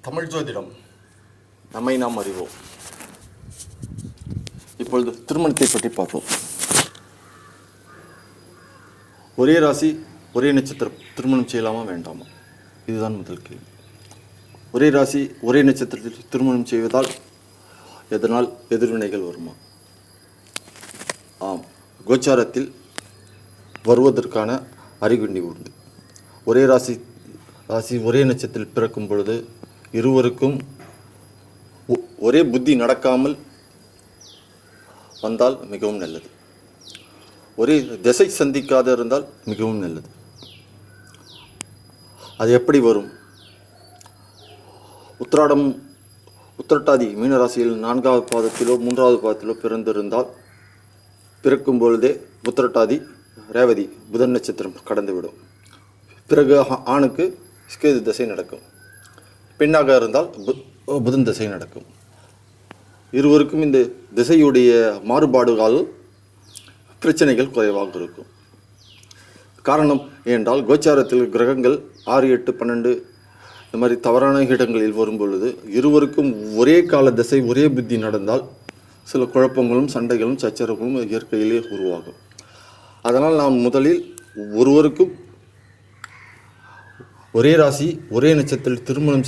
தமிழ் ஜோதிடம் நம்மை நாம் அறிவோம். இப்பொழுது திருமணத்தை பற்றி பார்ப்போம். ஒரே ராசி ஒரே நட்சத்திரம் திருமணம் செய்யலாமா வேண்டாமா? இதுதான் முதல் கேள்வி. ஒரே ராசி ஒரே நட்சத்திரத்தில் திருமணம் செய்வதால் எதனால் எதிர்வினைகள் வருமா? ஆம், கோச்சாரத்தில் வருவதற்கான அறிகுறி உண்டு. ஒரே ராசி ஒரே நட்சத்திரத்தில் பிறக்கும் பொழுது இருவருக்கும் ஒரே புத்தி நடக்காமல் வந்தால் மிகவும் நல்லது. ஒரே திசை சந்திக்காத இருந்தால் மிகவும் நல்லது. அது எப்படி வரும்? உத்திரட்டாதி மீனராசியில் 4வது பாதத்திலோ 3வது பாதத்திலோ பிறந்திருந்தால் பிறக்கும் பொழுதே உத்திரட்டாதி ரேவதி புதன் நட்சத்திரம் கடந்துவிடும். பிறகு ஆணுக்கு கேது திசை நடக்கும். பெண்ணாக இருந்தால் புதன் திசை நடக்கும். இருவருக்கும் இந்த திசையுடைய மாறுபாடுகள் பிரச்சனைகள் குறைவாக இருக்கும். காரணம் என்றால் கோச்சாரத்தில் கிரகங்கள் 6, 8, 12 இந்த மாதிரி தவறான இடங்களில் வரும் பொழுது இருவருக்கும் ஒரே கால திசை ஒரே புத்தி நடந்தால் சில குழப்பங்களும் சண்டைகளும் சச்சரவுகளும் இயற்கையிலே உருவாகும். அதனால் நாம் முதலில் ஒருவருக்கும் ஒரே ராசி ஒரே நட்சத்திரத்தில் திருமணம்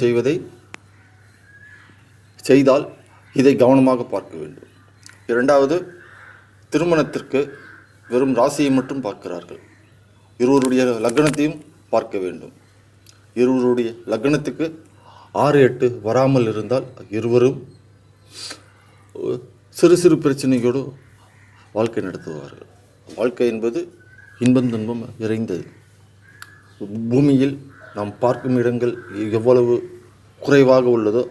செய்தால் இதை கவனமாக பார்க்க வேண்டும். இரண்டாவது, திருமணத்திற்கு வெறும் ராசியை மட்டும் பார்க்கிறார்கள். இருவருடைய லக்னத்தையும் பார்க்க வேண்டும். இருவருடைய லக்னத்துக்கு 6, 8 வராமல் இருந்தால் இருவரும் சிறு சிறு பிரச்சனையோடு வாழ்க்கை நடத்துவார்கள். வாழ்க்கை என்பது இன்பம் துன்பம் நிறைந்தது. பூமியில் நாம் பார்க்கும் இடங்கள் எவ்வளவு குறைவாக உள்ளதோ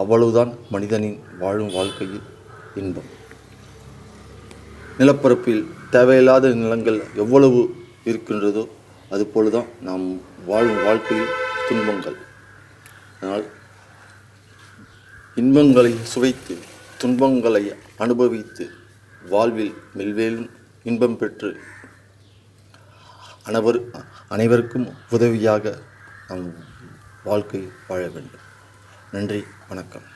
அவ்வளவுதான் மனிதனின் வாழும் வாழ்க்கையில் இன்பம். நிலப்பரப்பில் தேவையில்லாத நிலங்கள் எவ்வளவு இருக்கின்றதோ அதுபோலதான் நாம் வாழும் வாழ்க்கையில் துன்பங்கள். அதனால் இன்பங்களை சுவைத்து துன்பங்களை அனுபவித்து வாழ்வில் மெல்வேலும் இன்பம் பெற்று அனைவருக்கும் உதவியாக நம் வாழ்க்கை வாழ வேண்டும். நன்றி, வணக்கம்.